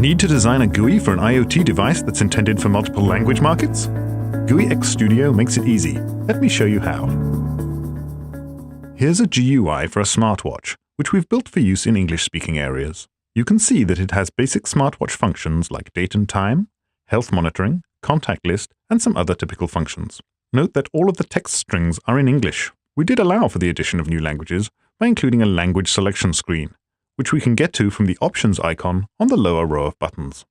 Need to design a GUI for an IoT device that's intended for multiple language markets? GUI X Studio makes it easy. Let me show you how. Here's a GUI for a smartwatch, which we've built for use in English-speaking areas. You can see that it has basic smartwatch functions like date and time, health monitoring, contact list, and some other typical functions. Note that all of the text strings are in English. We did allow for the addition of new languages by including a language selection screen, which we can get to from the Options icon on the lower row of buttons.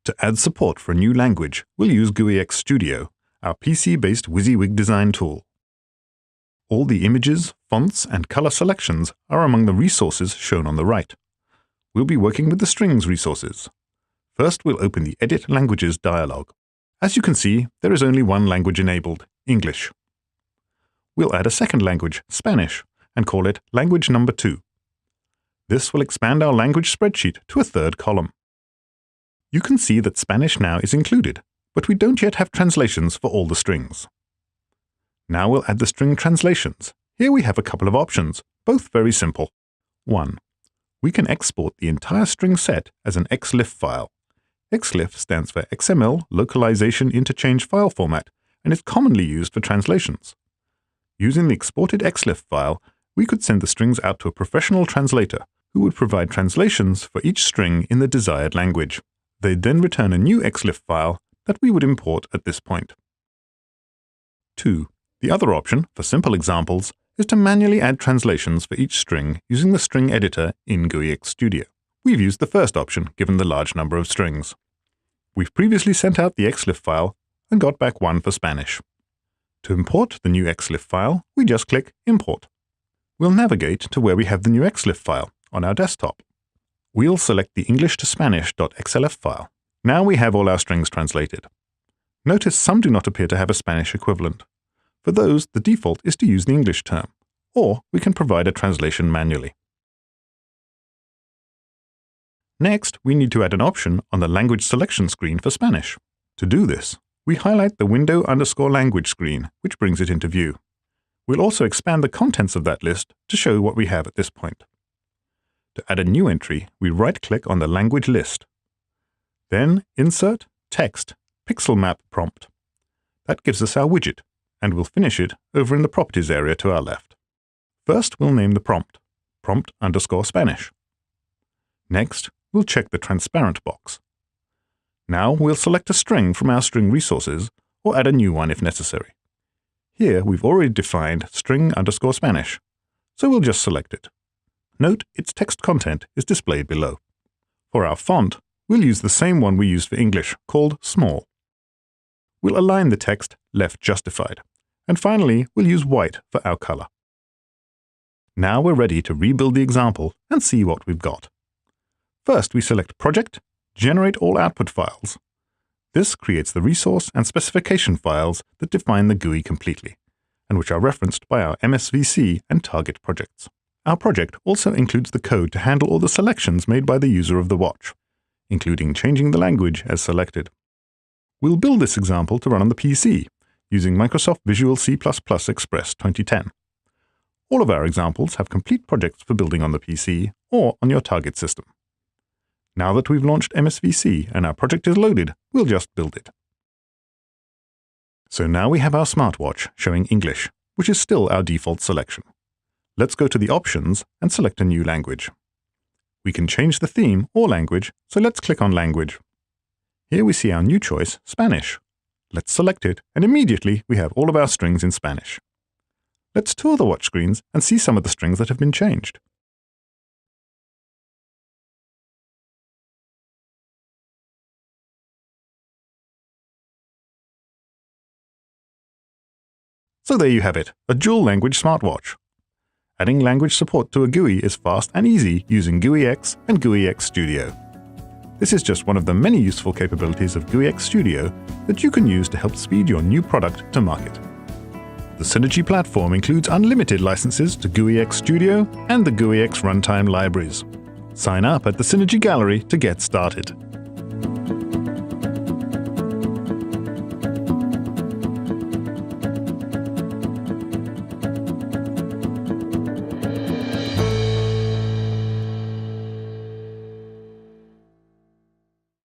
To add support for a new language, we'll use GUI X Studio, our PC-based WYSIWYG design tool. All the images, fonts, and color selections are among the resources shown on the right. We'll be working with the strings resources. First, we'll open the Edit Languages dialog. As you can see, there is only one language enabled, English. We'll add a second language, Spanish, and call it Language Number 2. This will expand our language spreadsheet to a third column. You can see that Spanish now is included, but we don't yet have translations for all the strings. Now we'll add the string translations. Here we have a couple of options, both very simple. 1. We can export the entire string set as an XLIF file. XLIF stands for XML Localization Interchange File Format and is commonly used for translations. Using the exported XLIF file, we could send the strings out to a professional translator who would provide translations for each string in the desired language. They'd then return a new XLIF file that we would import at this point. 2. The other option, for simple examples, is to manually add translations for each string using the string editor in GUI X Studio. We've used the first option given the large number of strings. We've previously sent out the XLIF file and got back one for Spanish. To import the new XLIF file, we just click Import. We'll navigate to where we have the new XLIF file on our desktop. We'll select the English to Spanish.xlf file. Now we have all our strings translated. Notice some do not appear to have a Spanish equivalent. For those, the default is to use the English term, or we can provide a translation manually. Next, we need to add an option on the language selection screen for Spanish. To do this, we highlight the window_language screen, which brings it into view. We'll also expand the contents of that list to show what we have at this point. To add a new entry, we right-click on the language list. Then Insert, Text, Pixel Map Prompt. That gives us our widget, and we'll finish it over in the Properties area to our left. First, we'll name the prompt, prompt_Spanish. Next, we'll check the transparent box. Now we'll select a string from our string resources, or add a new one if necessary. Here we've already defined string_Spanish, so we'll just select it. Note its text content is displayed below. For our font, we'll use the same one we used for English, called Small. We'll align the text left justified. And finally, we'll use white for our color. Now we're ready to rebuild the example and see what we've got. First, we select Project, Generate All Output Files. This creates the resource and specification files that define the GUI completely, and which are referenced by our MSVC and target projects. Our project also includes the code to handle all the selections made by the user of the watch, including changing the language as selected. We'll build this example to run on the PC, using Microsoft Visual C++ Express 2010. All of our examples have complete projects for building on the PC or on your target system. Now that we've launched MSVC and our project is loaded, we'll just build it. So now we have our smartwatch showing English, which is still our default selection. Let's go to the options and select a new language. We can change the theme or language, so let's click on Language. Here we see our new choice, Spanish. Let's select it, and immediately we have all of our strings in Spanish. Let's tour the watch screens and see some of the strings that have been changed. So there you have it, a dual-language smartwatch. Adding language support to a GUI is fast and easy using GUI X and GUI X Studio. This is just one of the many useful capabilities of GUI X Studio that you can use to help speed your new product to market. The Synergy platform includes unlimited licenses to GUI X Studio and the GUI X runtime libraries. Sign up at the Synergy Gallery to get started.